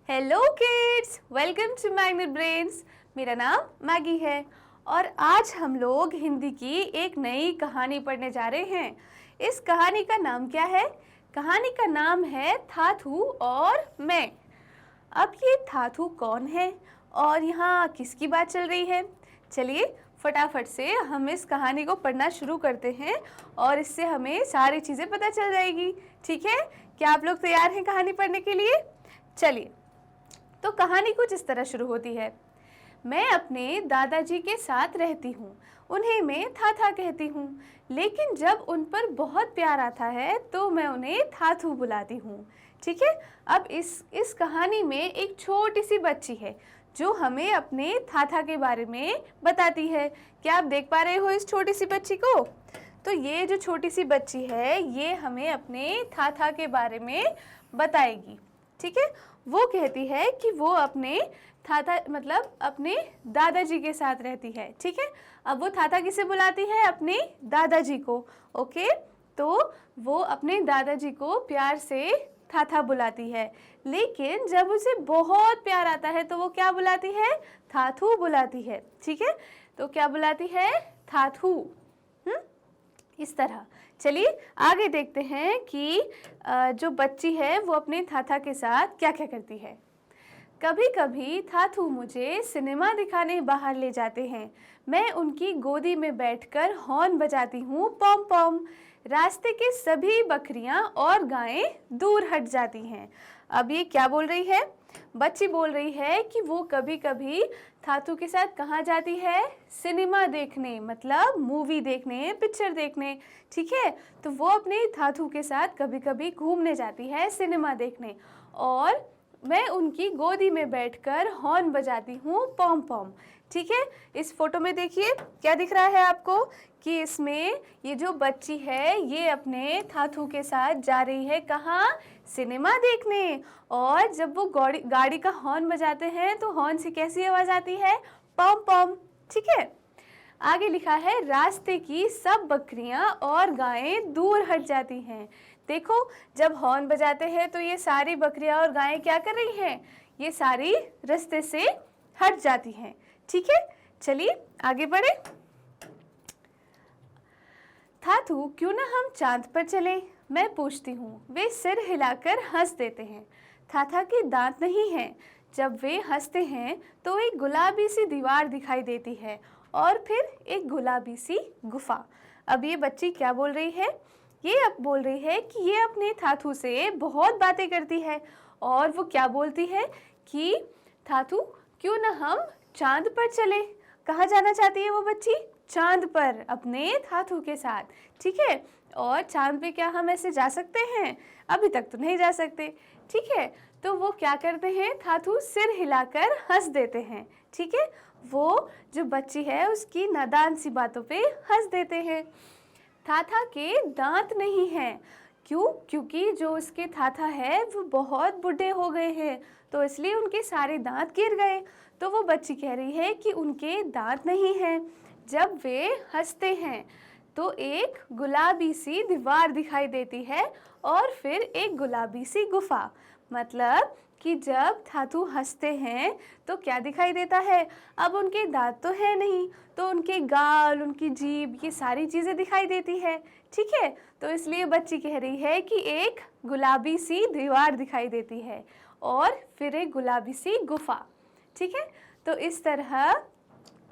Hello kids, welcome to magnet brains. मेरा नाम Maggi है और आज हम लोग हिंदी की एक नई कहानी पढ़ने जा रहे हैं। इस कहानी का नाम क्या है? कहानी का नाम है थाथू और मैं। अब ये थाथू कौन है और यहाँ किसकी बात चल रही है? चलिए फटाफट से हम इस कहानी को पढ़ना शुरू करते हैं और इससे हमें सारी चीज़ें पता चल जाएगी। ठीक है, क्या आप लोग तैयार हैं कहानी पढ़ने के लिए? चलिए, तो कहानी कुछ इस तरह शुरू होती है। मैं अपने दादाजी के साथ रहती हूँ, उन्हें मैं थाथा कहती हूँ, लेकिन जब उन पर बहुत प्यार आता है तो मैं उन्हें थाथू बुलाती हूँ। ठीक है, अब इस कहानी में एक छोटी सी बच्ची है जो हमें अपने थाथा के बारे में बताती है। क्या आप देख पा रहे हो इस छोटी सी बच्ची को? तो ये जो छोटी सी बच्ची है ये हमें अपने थाथा के बारे में बताएगी। ठीक है, वो कहती है कि वो अपने थाथा मतलब अपने दादाजी के साथ रहती है। ठीक है, अब वो थाथा किसे बुलाती है? अपने दादाजी को। ओके, तो वो अपने दादाजी को प्यार से थाथा बुलाती है, लेकिन जब उसे बहुत प्यार आता है तो वो क्या बुलाती है? थाथू बुलाती है। ठीक है, तो क्या बुलाती है? थाथू। इस तरह। चलिए आगे देखते हैं कि जो बच्ची है वो अपने थाथा के साथ क्या क्या करती है। कभी कभी थाथू मुझे सिनेमा दिखाने बाहर ले जाते हैं। मैं उनकी गोदी में बैठकर हॉर्न बजाती हूँ, पॉम पॉम। रास्ते के सभी बकरियां और गायें दूर हट जाती हैं। अब ये क्या बोल रही है? बच्ची बोल रही है कि वो कभी कभी थाथू के साथ कहाँ जाती है? सिनेमा देखने, मतलब मूवी देखने, पिक्चर देखने। ठीक है, तो वो अपने थाथू के साथ कभी कभी घूमने जाती है, सिनेमा देखने, और मैं उनकी गोदी में बैठकर हॉर्न बजाती हूँ, पॉम पॉम। ठीक है, इस फोटो में देखिए क्या दिख रहा है आपको कि इसमें ये जो बच्ची है ये अपने थाथू के साथ जा रही है कहाँ? सिनेमा देखने। और जब वो गाड़ी का हॉर्न बजाते हैं तो हॉर्न से कैसी आवाज़ आती है? पॉम पॉम। ठीक है, आगे लिखा है रास्ते की सब बकरियां और गायें दूर हट जाती हैं। देखो, जब हॉर्न बजाते हैं तो ये सारी बकरियां और गायें क्या कर रही हैं? ये सारी रास्ते से हट जाती हैं। ठीक है, चलिए आगे बढ़े। थाथू, क्यों ना हम चांद पर चलें? मैं पूछती हूँ। वे सिर हिलाकर हंस देते हैं। थाथा के दांत नहीं हैं। जब वे हंसते हैं तो एक गुलाबी सी दीवार दिखाई देती है और फिर एक गुलाबी सी गुफा। अब ये बच्ची क्या बोल रही है? ये अब बोल रही है कि ये अपने थाथू से बहुत बातें करती है और वो क्या बोलती है कि थाथू, क्यों ना हम चांद पर चले। कहाँ जाना चाहती है वो बच्ची? चांद पर, अपने थाथू के साथ। ठीक है, और चांद पे क्या हम ऐसे जा सकते हैं? अभी तक तो नहीं जा सकते। ठीक है, तो वो क्या करते हैं? थाथू सिर हिलाकर हंस देते हैं। ठीक है, वो जो बच्ची है उसकी नादान सी बातों पे हंस देते हैं। थाथा के दांत नहीं हैं। क्यों? क्योंकि जो उसके थाथा है वो बहुत बूढ़े हो गए हैं, तो इसलिए उनके सारे दांत गिर गए। तो वो बच्ची कह रही है कि उनके दांत नहीं हैं। जब वे हंसते हैं तो एक गुलाबी सी दीवार दिखाई देती है और फिर एक गुलाबी सी गुफा। मतलब कि जब थाथू हंसते हैं तो क्या दिखाई देता है? अब उनके दांत तो है नहीं, तो उनके गाल, उनकी जीभ, ये सारी चीज़ें दिखाई देती है। ठीक है, तो इसलिए बच्ची कह रही है कि एक गुलाबी सी दीवार दिखाई देती है और फिर एक गुलाबी सी गुफा। ठीक है, तो इस तरह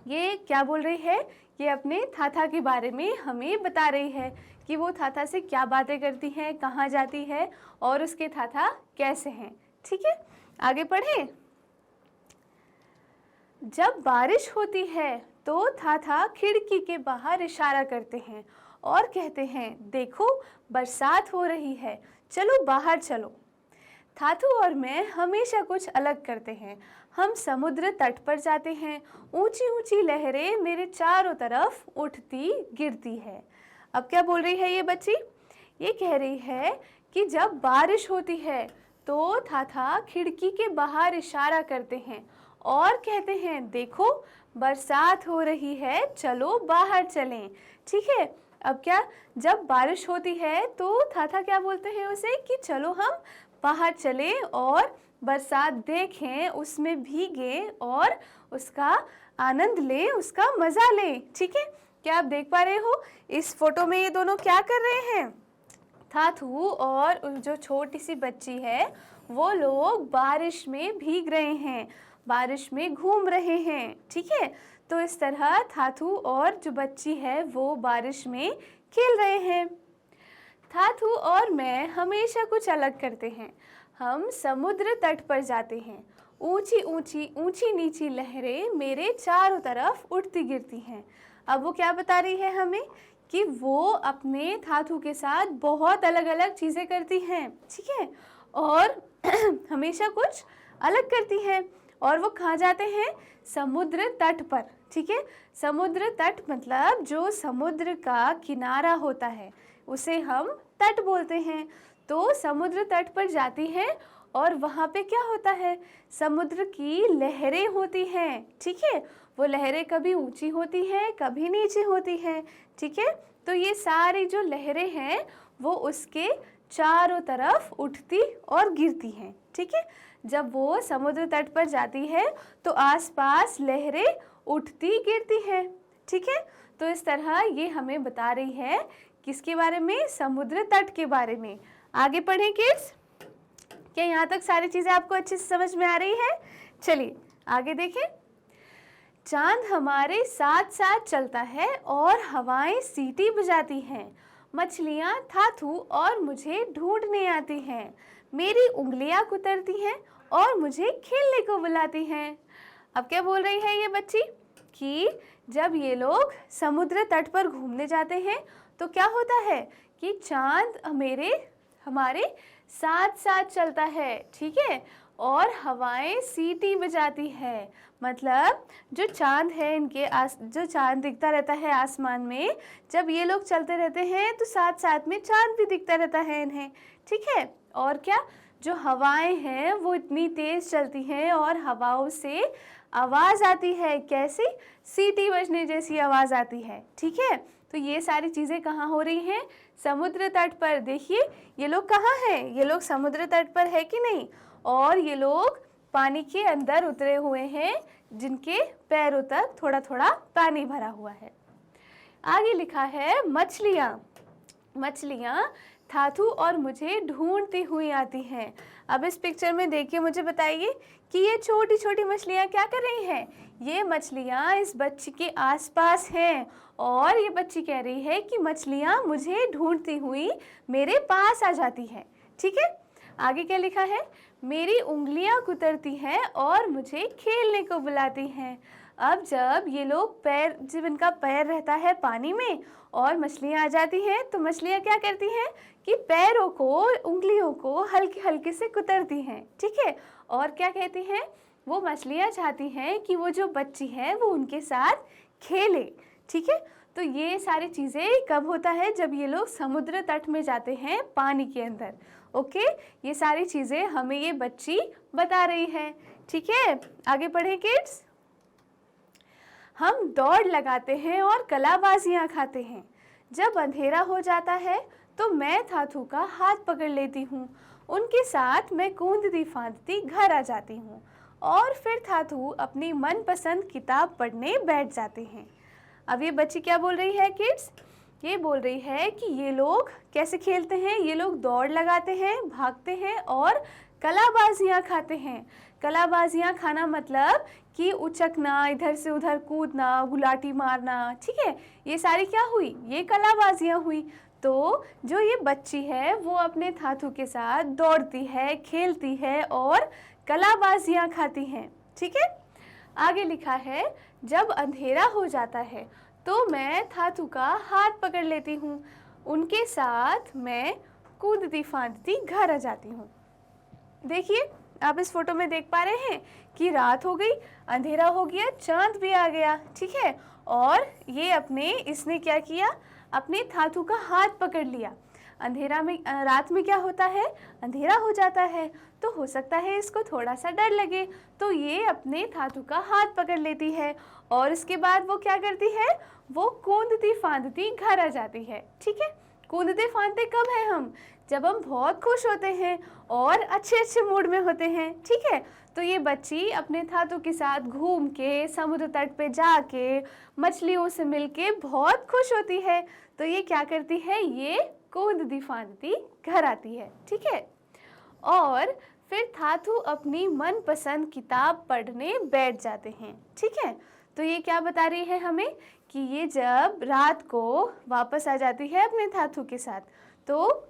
ये क्या बोल रही है? ये अपने थाथा के बारे में हमें बता रही है कि वो थाथा से क्या बातें करती है, कहाँ जाती है और उसके थाथा कैसे हैं। ठीक है, आगे पढ़ें। जब बारिश होती है तो थाथा खिड़की के बाहर इशारा करते हैं और कहते हैं, देखो बरसात हो रही है, चलो बाहर चलो। थाथू और मैं हमेशा कुछ अलग करते हैं। हम समुद्र तट पर जाते हैं। ऊंची ऊंची लहरें मेरे चारों तरफ उठती गिरती है। अब क्या बोल रही है ये बच्ची? ये कह रही है कि जब बारिश होती है तो थाथा खिड़की के बाहर इशारा करते हैं और कहते हैं, देखो बरसात हो रही है, चलो बाहर चलें। ठीक है, अब क्या, जब बारिश होती है तो थाथा क्या बोलते हैं उसे कि चलो हम बाहर चलें और बरसात देखें, उसमें भीगे और उसका आनंद लें, उसका मज़ा लें। ठीक है, क्या आप देख पा रहे हो इस फोटो में ये दोनों क्या कर रहे हैं? थाथू और जो छोटी सी बच्ची है वो लोग बारिश में भीग रहे हैं, बारिश में घूम रहे हैं। ठीक है, तो इस तरह थाथू और जो बच्ची है वो बारिश में खेल रहे हैं। थाथू और मैं हमेशा कुछ अलग करते हैं। हम समुद्र तट पर जाते हैं। ऊंची ऊंची ऊंची नीची लहरें मेरे चारों तरफ उठती गिरती हैं। अब वो क्या बता रही है हमें कि वो अपने थाथू के साथ बहुत अलग अलग चीज़ें करती हैं। ठीक है, और हमेशा कुछ अलग करती हैं। और वो कहाँ जाते हैं? समुद्र तट पर। ठीक है, समुद्र तट मतलब जो समुद्र का किनारा होता है उसे हम तट बोलते हैं। तो समुद्र तट पर जाती है और वहाँ पे क्या होता है? समुद्र की लहरें होती हैं। ठीक है, वो लहरें कभी ऊंची होती हैं, कभी नीची होती हैं। ठीक है, तो ये सारी जो लहरें हैं वो उसके चारों तरफ उठती और गिरती हैं। ठीक है, जब वो समुद्र तट पर जाती है तो आसपास लहरें उठती गिरती हैं। ठीक है, तो इस तरह ये हमें बता रही है किसके बारे में? समुद्र तट के बारे में। आगे पढ़ें किड्स। क्या यहाँ तक सारी चीज़ें आपको अच्छे से समझ में आ रही है? चलिए आगे देखें। चांद हमारे साथ साथ चलता है और हवाएं सीटी बजाती हैं। मछलियाँ थाथू और मुझे ढूंढने आती हैं। मेरी उंगलियाँ कुतरती हैं और मुझे खेलने को बुलाती हैं। अब क्या बोल रही है ये बच्ची कि जब ये लोग समुद्र तट पर घूमने जाते हैं तो क्या होता है कि चांद हमारे साथ साथ चलता है। ठीक है, और हवाएं सीटी बजाती है। मतलब जो चांद है जो चांद दिखता रहता है आसमान में, जब ये लोग चलते रहते हैं तो साथ साथ में चांद भी दिखता रहता है इन्हें। ठीक है, और क्या, जो हवाएं हैं वो इतनी तेज चलती हैं और हवाओं से आवाज़ आती है। कैसी? सीटी बजने जैसी आवाज़ आती है। ठीक है, तो ये सारी चीज़ें कहाँ हो रही हैं? समुद्र तट पर। देखिए ये लोग कहाँ हैं? ये लोग समुद्र तट पर है कि नहीं? और ये लोग पानी के अंदर उतरे हुए हैं, जिनके पैरों तक थोड़ा थोड़ा पानी भरा हुआ है। आगे लिखा है मछलियाँ। मछलियाँ थाथू और मुझे ढूंढती हुई आती हैं। अब इस पिक्चर में देखिए, मुझे बताइए कि ये छोटी छोटी मछलियाँ क्या कर रही हैं? ये मछलियाँ इस बच्ची के आसपास हैं और ये बच्ची कह रही है कि मछलियाँ मुझे ढूंढती हुई मेरे पास आ जाती हैं। ठीक है, आगे क्या लिखा है? मेरी उंगलियां कुतरती हैं और मुझे खेलने को बुलाती हैं। अब जब ये लोग जब इनका पैर रहता है पानी में और मछलियां आ जाती हैं तो मछलियां क्या करती हैं कि पैरों को, उंगलियों को हल्के हल्के से कुतरती हैं। ठीक है, और क्या कहती हैं? वो मछलियां चाहती हैं कि वो जो बच्ची है वो उनके साथ खेले। ठीक है, तो ये सारी चीज़ें कब होता है? जब ये लोग समुद्र तट में जाते हैं पानी के अंदर। ओके, ये सारी चीज़ें हमें ये बच्ची बता रही है। ठीक है, आगे पढ़ें किड्स। हम दौड़ लगाते हैं और कलाबाजियाँ खाते हैं। जब अंधेरा हो जाता है तो मैं थाथू का हाथ पकड़ लेती हूँ। उनके साथ मैं कूदती फांदती घर आ जाती हूँ और फिर थाथू अपनी मनपसंद किताब पढ़ने बैठ जाते हैं। अब ये बच्ची क्या बोल रही है किड्स? ये बोल रही है कि ये लोग कैसे खेलते हैं? ये लोग दौड़ लगाते हैं, भागते हैं और कलाबाजियाँ खाते हैं। कलाबाजियाँ खाना मतलब कि उचकना, इधर से उधर कूदना, गुलाटी मारना। ठीक है, ये सारी क्या हुई? ये कलाबाजियाँ हुई। तो जो ये बच्ची है वो अपने थाथू के साथ दौड़ती है, खेलती है और कलाबाजियाँ खाती हैं। ठीक है, आगे लिखा है जब अंधेरा हो जाता है तो मैं थाथू का हाथ पकड़ लेती हूँ। उनके साथ मैं कूदती फांदती घर आ जाती हूँ। देखिए आप इस फोटो में देख पा रहे हैं कि रात हो गई, अंधेरा हो गया, चांद भी आ गया। ठीक है, और ये इसने क्या किया? अपने थाथू का हाथ पकड़ लिया। रात में क्या होता है? अंधेरा हो जाता है, तो हो सकता है इसको थोड़ा सा डर लगे, तो ये अपने थाथू का हाथ पकड़ लेती है और इसके बाद वो क्या करती है? वो कूदती फांदती घर आ जाती है। ठीक है, कूदते फांदते कब हैं हम? जब हम बहुत खुश होते हैं और अच्छे अच्छे मूड में होते हैं, ठीक है। तो ये बच्ची अपने थातू के साथ घूम के, समुद्र तट पे जाके, मछलियों से मिलके बहुत खुश होती है। तो ये क्या करती है? ये कूदती फांदती घर आती है, ठीक है। और फिर थाथू अपनी मनपसंद किताब पढ़ने बैठ जाते हैं, ठीक है। तो ये क्या बता रही है हमें कि ये जब रात को वापस आ जाती है अपने थाथू के साथ, तो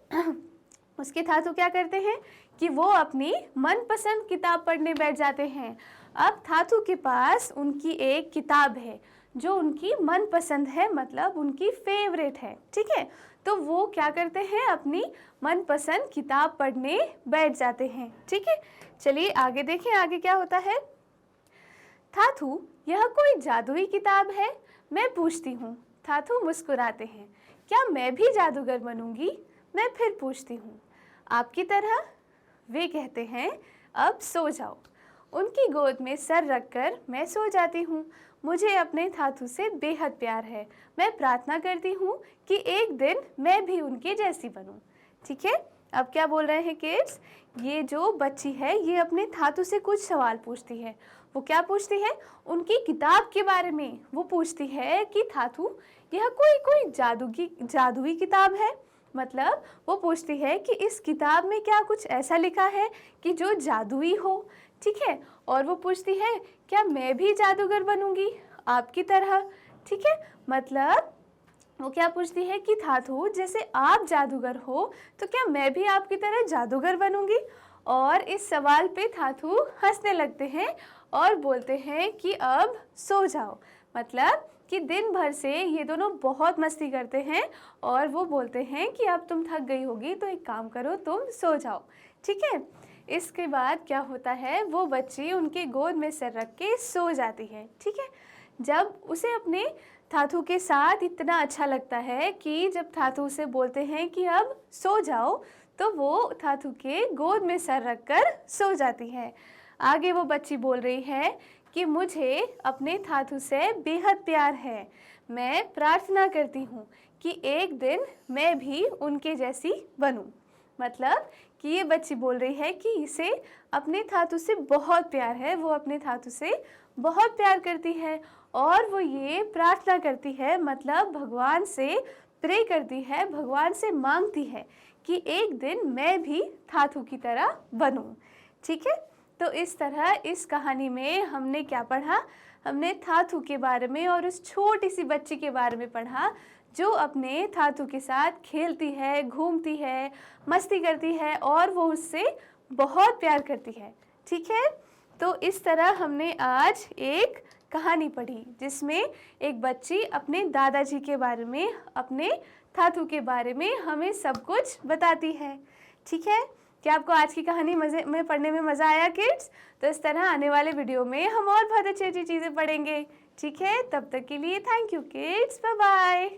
उसके थाथू क्या करते हैं कि वो अपनी मनपसंद किताब पढ़ने बैठ जाते हैं। अब थाथू के पास उनकी एक किताब है जो उनकी मनपसंद है, मतलब उनकी फेवरेट है, ठीक है। तो वो क्या करते हैं? अपनी मनपसंद किताब पढ़ने बैठ जाते हैं, ठीक है। चलिए आगे देखें, आगे क्या होता है। थाथू, यह कोई जादुई किताब है? मैं पूछती हूँ। थाथू मुस्कुराते हैं। क्या मैं भी जादूगर बनूंगी? मैं फिर पूछती हूँ। आपकी तरह? वे कहते हैं, अब सो जाओ। उनकी गोद में सर रखकर मैं सो जाती हूँ। मुझे अपने थाथू से बेहद प्यार है। मैं प्रार्थना करती हूँ कि एक दिन मैं भी उनके जैसी बनूँ, ठीक है। अब क्या बोल रहे हैं किड्स? ये जो बच्ची है ये अपने थाथू से कुछ सवाल पूछती है। वो क्या पूछती है? उनकी किताब के बारे में। वो पूछती है कि थाथू, यह कोई जादुई किताब है? मतलब वो पूछती है कि इस किताब में क्या कुछ ऐसा लिखा है कि जो जादुई हो, ठीक है। और वो पूछती है, क्या मैं भी जादूगर बनूंगी आपकी तरह, ठीक है। मतलब वो क्या पूछती है कि थाथू, जैसे आप जादूगर हो तो क्या मैं भी आपकी तरह जादूगर बनूंगी? और इस सवाल पे थाथू हंसने लगते हैं और बोलते हैं कि अब सो जाओ। मतलब कि दिन भर से ये दोनों बहुत मस्ती करते हैं और वो बोलते हैं कि अब तुम थक गई होगी तो एक काम करो, तुम सो जाओ, ठीक है। इसके बाद क्या होता है? वो बच्ची उनके गोद में सर रख के सो जाती है, ठीक है। जब उसे अपने थाथू के साथ इतना अच्छा लगता है कि जब थाथू उसे बोलते हैं कि अब सो जाओ, तो वो थाथू के गोद में सर रखकर सो जाती है। आगे वो बच्ची बोल रही है कि मुझे अपने थाथू से बेहद प्यार है। मैं प्रार्थना करती हूँ कि एक दिन मैं भी उनके जैसी बनूँ। मतलब कि ये बच्ची बोल रही है कि इसे अपने थाथू से बहुत प्यार है, वो अपने थाथू से बहुत प्यार करती है और वो ये प्रार्थना करती है, मतलब भगवान से प्रे करती है, भगवान से मांगती है कि एक दिन मैं भी थाथू की तरह बनूं, ठीक है। तो इस तरह इस कहानी में हमने क्या पढ़ा? हमने थाथू के बारे में और उस छोटी सी बच्ची के बारे में पढ़ा जो अपने थाथू के साथ खेलती है, घूमती है, मस्ती करती है और वो उससे बहुत प्यार करती है, ठीक है। तो इस तरह हमने आज एक कहानी पढ़ी जिसमें एक बच्ची अपने दादाजी के बारे में, अपने थाथू के बारे में हमें सब कुछ बताती है, ठीक है। क्या आपको आज की कहानी मज़े में पढ़ने में मज़ा आया किड्स? तो इस तरह आने वाले वीडियो में हम और बहुत अच्छी अच्छी चीज़ें पढ़ेंगे, ठीक है। तब तक के लिए thank you kids, bye bye.